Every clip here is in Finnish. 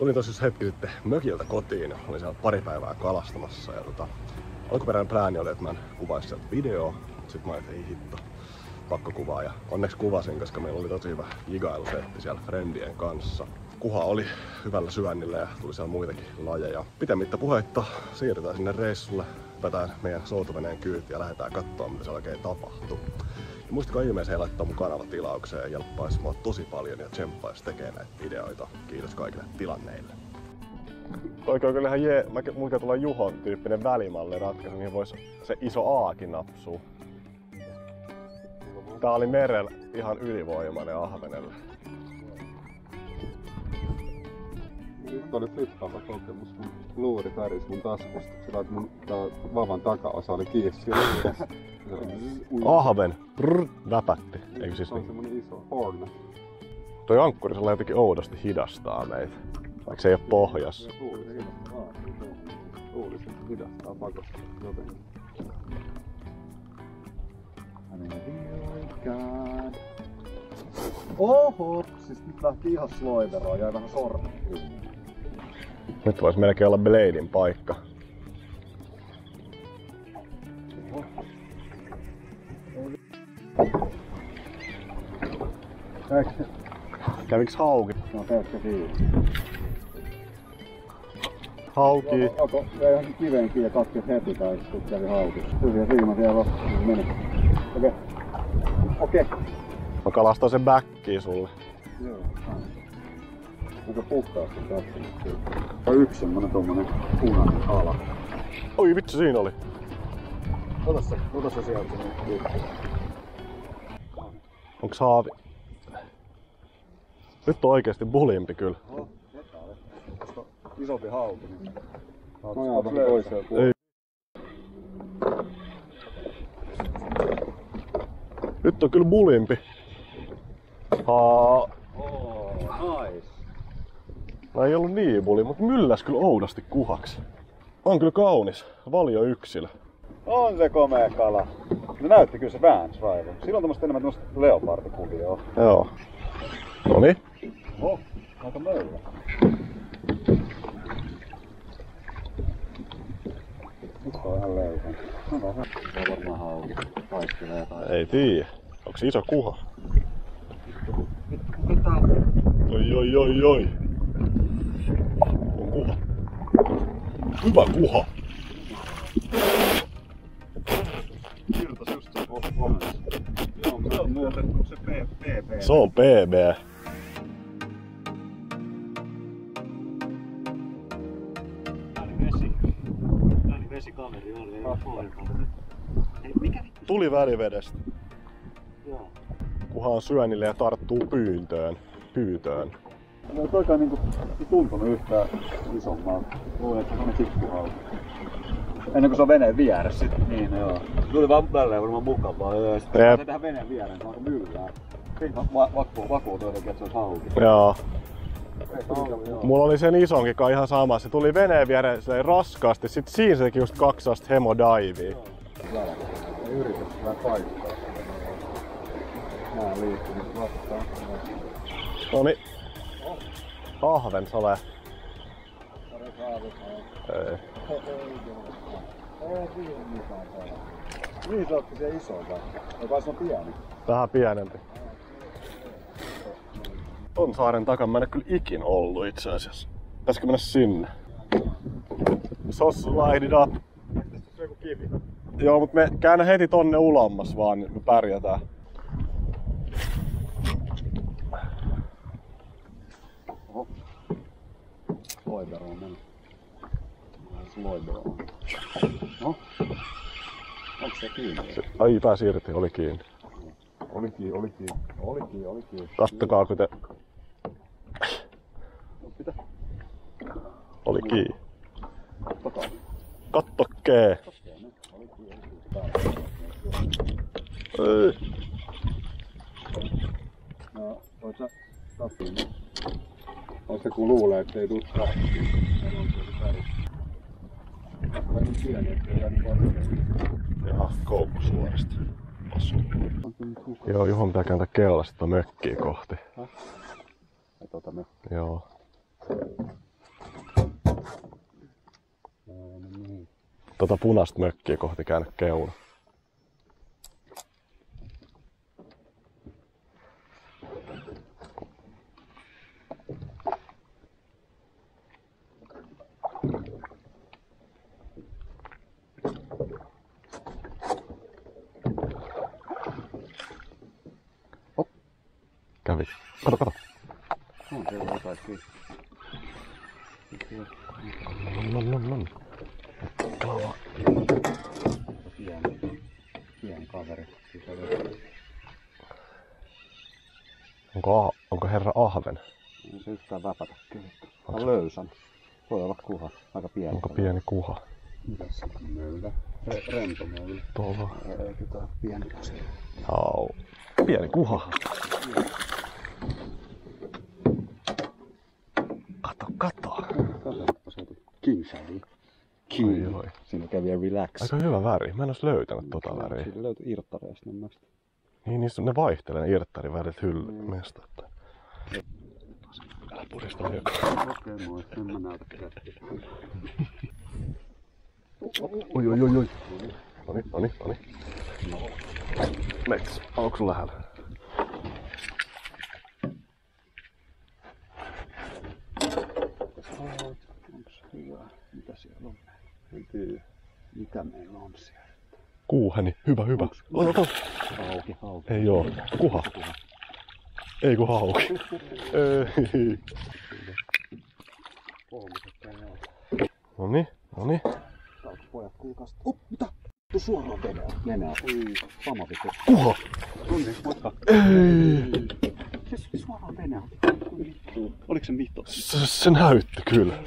Tulin tosiaan hetki sitten mökiltä kotiin. Olin siellä pari päivää kalastamassa ja alkuperäinen plääni oli, että mä en kuvaisi sieltä videoa. Sitten mä ajattelin, ei hitto, pakko kuvaa. Ja onneksi kuvasin, koska meillä oli tosi hyvä jigailusetti siellä friendien kanssa. Kuha oli hyvällä syönnillä ja tuli siellä muitakin lajeja. Pitemmittä puheitta siirrytään sinne reissulle. Hypätään meidän soutuveneen kyytiin ja lähdetään katsoa, mitä se oikein tapahtuu. Ja muistakaa ihmeeseen laittaa mun kanavatilaukseen ja jelppaisi mua tosi paljon ja tsemppaisi tekemään näitä videoita. Kiitos kaikille tilanneille. Oikein kyllä ihan mulla tulee Juhon tyyppinen välimalli ratkaisu, mihin voisi se iso Aakin napsua. Tää oli merellä ihan ylivoimainen ahvenelle. Nyt oli flippava kokemus. Mun luuri pärisi mun taskusta. Sillä että mun vavan takaosa oli kiinni siellä. Ahven! Brrr, väpätti. Eikö siis se on semmonen iso hornet. Toi ankkuri se jotenkin oudosti hidastaa meitä. Vaikka se ei oo pohjassa. Luulisin, että hidastaa pakosta jotenkin. Oho! Siis nyt lähti ihan sloiveroon, jäi vähän sormet kiinni. Nyt vois melkein olla Bladein paikka. Käviks hauki? No pelkkä siinä. Hauki. Joko jäi johonkin kiveen kiinni ja katkesi heti tai sitten kävi hauki. Hyviä riima siellä on. Meni. Okei. Mä kalastan sen backiin sulle. Joo. Onko puhtaasti katsonyt siitä? On yksi semmonen tommonen punainen ala. Oi vitsi, siinä oli. Ota se sieltä. Onks haavi? Nyt on oikeesti bulimpi kyllä. Isompi hauki. No vähän toiseen puolelle. Ei. Nyt on kyllä bulimpi. Nice. Mä ei ollut niin buli, mutta mylläs kyllä oudosti kuhaks. On kyllä kaunis. Valioyksilö. On se komea kala. Se näytti kyllä se Vans Rider. Silloin tommoista enemmän tommoista leopardikuvioa. Joo. Noniin. Aika möydä. Nyt on ihan leipä. No vähän. Se on varmaan hauki. Taistelee tai... Ei tiiä. Onks iso kuha? Oi. On kuha. Hyvä kuha. Kirtas just se kommentti. Se on muutettu se PB. Se on PB. Vesikaveri oli pohjalla. Tuli välivedestä. Joo. Kuha on syönnille ja tarttuu pyytöön. No toikaan niinku ei tuntunut yhtään isommalta. Luulen, että se on tikkuhauki. Ennen kuin se on veneen vieressä. Niin, joo. Tuli vaan tälleen varmaan mukavaa. Ja sitten se tehdään veneen viereen, se on aika myllää. Siitä vakuutui jotenkin, että se olisi hauki. Joo. Mulla oli sen isonkin kai ihan sama. Se tuli veneen viereen raskaasti. Sitten siinä se teki just 2 astetta hemodiivia. Ei yritä vähän paikkaa. Nää liittyy nyt vastaan. Noniin. Ahven sale. Ei. Niin se otti se iso vai? Vai se on pieni? Vähän pienempi. Ton saaren takana mä en ole kyllä ikin ollut itse asiassa. Pitäisikö mennä sinne? Sos light it up. Tässä on joku kivi. Joo, mut me käännä heti tonne ulammas vaan, niin me pärjätään. Oho. Loibero on mennyt. Loibero on. No? Onko se kiinni? Ai, pääsi irti, oli kiinni. Oli kiinni. Kattokaa kun te... Oli kiinni. Kattokee. Ei. No, voit sä katsoa. On se kun luulee, ettei tuu trahtiin. Jaha, koukku suorasta. Joo, Juho pitää kääntää kellasta mökkiä kohti. Ja me. Joo. tota punaista mökkiä kohti käynyt keuna. Kävi. Kato. On siellä jotain kiinni. Non. Kalava. Pieni kaveri. Onko herra ahven? Ei se yhtään väpätä kyllä. On löysän. Voi olla kuha. Aika pieni. Onko pieni kuha? Mitäs se on möylä? Rentomöylä. Tuolla. Eikö tää pieni asia? Au. Pieni kuha. Kato. Katsotaanpa sieltä Kingshadi. Oi. Siinä kävi relax. Aika hyvä väri. Mä en ois löytänyt tota väriä. Siitä löytyi irttareista mun mielestä. Niin, ne vaihtelee ne irttarivärit hyllymestä. Älä purista liikaa. Okei, moi. En mä näytä kättiä. Oi. Noni. Mets. Onko sun lähellä? Onks hyvä? Mitä siellä on? En tiedä. Mitä meillä on siellä? Kuuheni. Hyvä. Ota. Hauki. Ei oo. Kuha. Ei kun hauki. Ei. Noni. Täällä pojat kuulkaasta. Mitä? Tuu suoraan venää. Oi, sama vittu. Kuha. Tunne, moikka. Ei. Se suoraan venää. Oliko se mitto? Se näytti kyllä.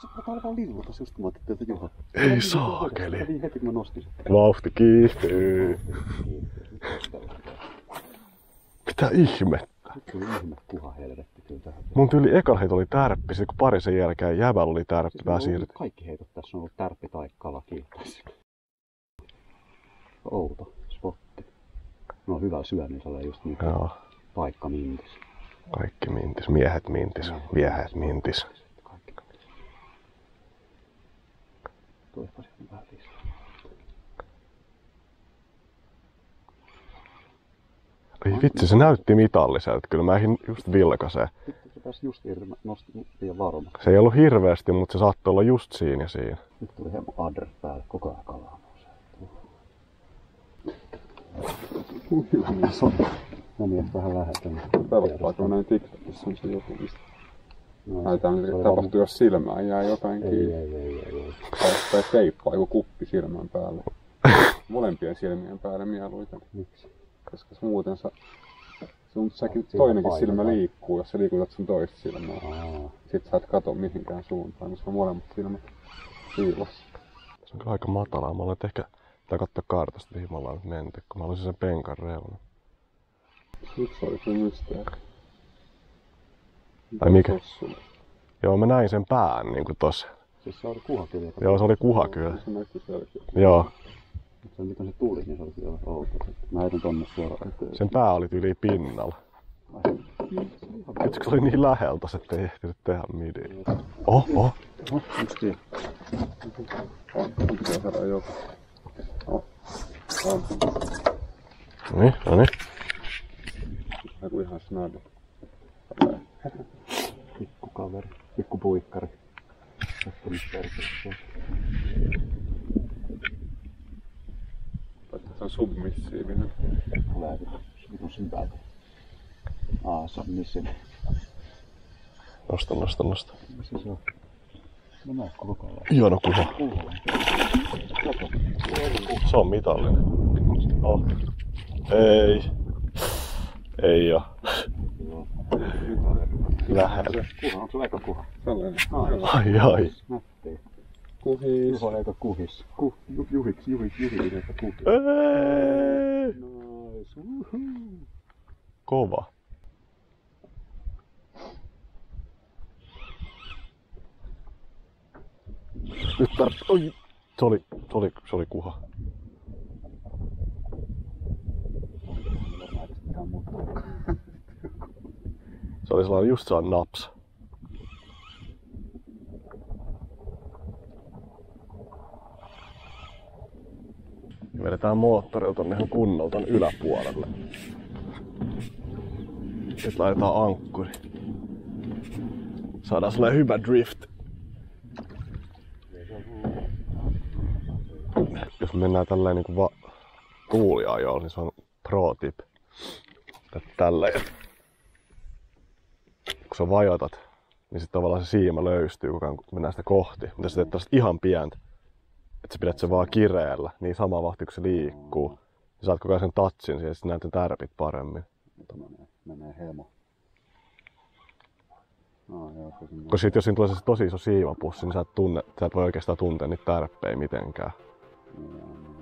Se alkaa lillutas just kun mä ajattelin, että Juha. Ei saakeli. Kävin heti kun mä nostin sen. Vauhti kiihtyy. Mitä ihmettä? Tuli ihme kuha helvetti kyllä tähän. Mun tyyli ekalla heito oli tärppi, sit kun pari sen jälkeen jäbällä oli tärppi, Siis pää on ollut siirretty. kaikki heitot tässä on ollut tärppi tai kala kiinni. Outo spotti. No hyvä syömisellä just niin Joo, paikka mintis. kaikki mintis, miehet mintis, viehet mintis. Kaikki. Tulipa sitten vähän lisää. Ei vitsi, se näytti mitalliselta, kyllä mä ehdin just vilkaiseen. Sitten se pääsi just irti, mä nostin liian varma. Se ei ollut hirveästi, mutta se saattoi olla just siinä ja siinä. Nyt tuli hieman adder päälle, koko ajan kalaa nousee. Meni ehkä vähän lähellä. Pelottaako näin TikTokissa on se joku, mistä näytetään, mitä tapahtuu, jos silmään jää jotain kiinni. Ei. Tai teippaa joku kuppi silmän päälle. Molempien silmien päälle mieluiten. Miksi? Koska muuten säkin toinenkin silmä liikkuu, jos sä liikutat sun toista silmää. Sit sä et kato mihinkään suuntaan, koska molemmat silmät piilossa. Se on kyllä aika matalaa. Mä olen ehkä pitää katsoa kartasta, mihin me ollaan nyt menty, kun mä olisin sen penkan reuna. Yksi oli kyllä mysteeri. Tai mikä? Joo, mä näin sen pään niinku tossa. Siis se oli kuha kyllä. Joo, se oli kuha kyllä. Se näytti selkeä. Joo. Se miten se tuli, niin se oli kyllä outo. Mä heitän tonne suoraan eteen. Sen pää oli yli pinnalla. Nyt se oli niin lähellä tossa, ettei ehtinyt tehdä mitään. Onks tiedä? On pitää saada joku. On. Noniin. Joku ihan snadi. Pikku kaveri. Pikku puikkari. Se on submissiivinen. Tulee vitun syvältä. Submission. Nosta. Missä se on? No näet koko ajan. Hieno kuha. Se on mitallinen. Oh. Ei oo. Lähellä. Kuha, onko sulla eka kuha? Sellainen. Ai. Nättiä. Kuhis. Juha eikä kuhis. Juhiksi eikä kuhis. Ei. Nice. Woohoo. Kova. Nyt oi. Se oli kuha. Se oli sellainen just sellainen naps. Vedetään moottorilla tonne ihan kunnolla ton yläpuolelle. Nyt laitetaan ankkuri. Saadaan sellainen hyvä drift. Jos mennään tälleen niinku tuuliajolla, niin se on pro tip. Tälleen. Kun sä vajotat, niin sit tavallaan se siima löystyy, kun mennään sitä kohti. Mutta jos sä teet tällaista ihan pientä, että sä pidät sen vaan kireellä, niin sama vahti kun se liikkuu, niin saat koko ajan sen touchin siihen, ja sit näet ne tärpit paremmin. Menee hemo. Kun sit jos siinä tulee se tosi iso siimapussi, niin sä et voi oikeastaan tuntea niitä tärppejä mitenkään.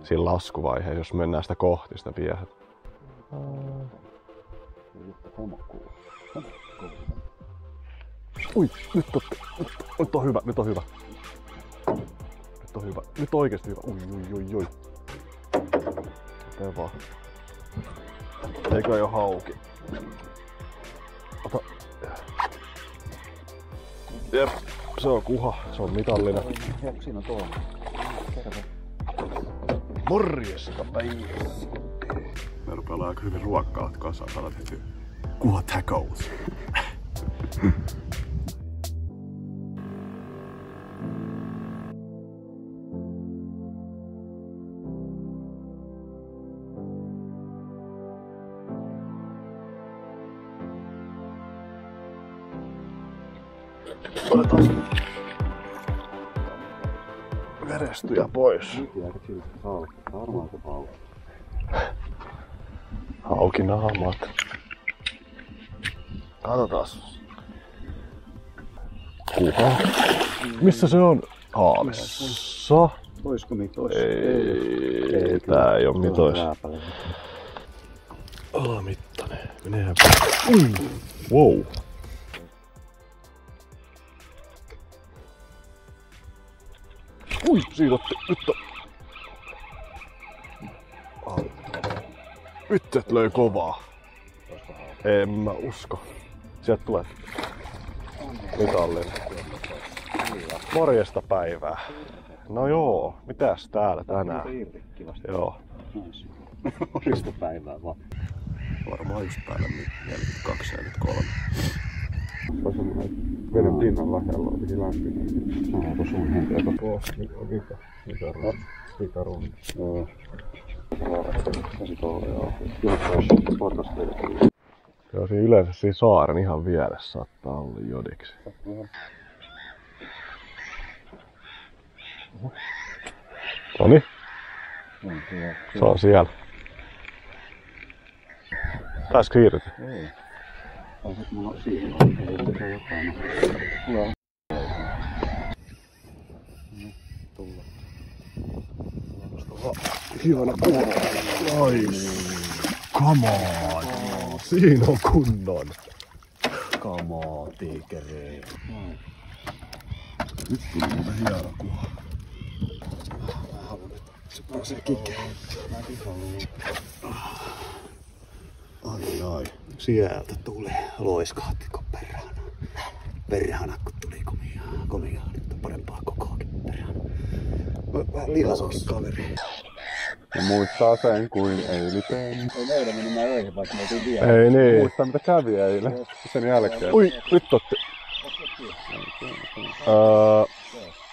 Siinä laskuvaiheessa, jos mennään sitä kohti, sitä viehät. Ui, nyt on hyvä, nyt on hyvä. Nyt on hyvä, nyt on oikeesti hyvä. Ui. Tee vaan. Eikä jo hauki. Ota. Jep, se on kuha, se on mitallinen. Jep, siinä on tuo. Morjesta päivää! Me rupeaa aika hyvin ruokkaat kasaan, saadaan tehtyä kuha tacos. Otetaan verestyjä pois. Haukinaamat. Katsotaas. Kuha. Missä se on? Haavissa. Oisko mitois? Ei, tää ei oo mitois. Alamittainen. Meneehän. Wow. Ui, siitä otti. Nyt on. Nyt et löi kovaa. En mä usko. Sieltä tulee mitallinen. Morjesta päivää. No joo, mitäs täällä tänään? Joo. Morjesta päivää vaan. Varmaan just päälle 42 ja nyt 3. Veden pinnan lähellä on jotenkin lämpimä. Onko sun henkilö? Vika ruuni. Joo. Joo, siinä yleensä siinä saaren ihan vieressä saattaa olla jodiksi. Noniin. Se on siellä. Pääskö irti? Ei. Mulla on siinä. Ei mitään jotain. Joo. Tulla. Ihana kuva. Nice. Come on. Siinä on kunnon. Come on, tiikeri. Nyt tuli muuten hieno kuva. Se pääsee kikeen. Ai. Sieltä tuli. Loiskahtiko perhana, kun tuli komia. Nyt on parempaa kokoakin perhana. Vähän lihasokki kaveri. Ja muistaa sen kuin eilisen. Ei meidän mennyt mä öihin, vaikka me oltiin vielä. Ei niin. Muistaa mitä kävi eilen. Sen jälkeen. Ui, nyt otti.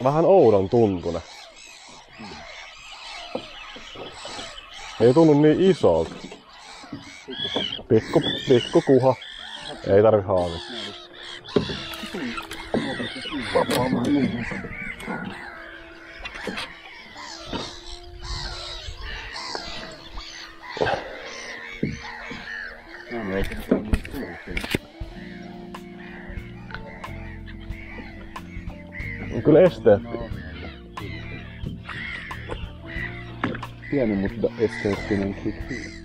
Vähän oudon tuntune. Ei tunnu niin isolta. Pikku kuha. Ei tarvi haavia. On kyllä esteetti. Pieni, mutta esteettinen kikki.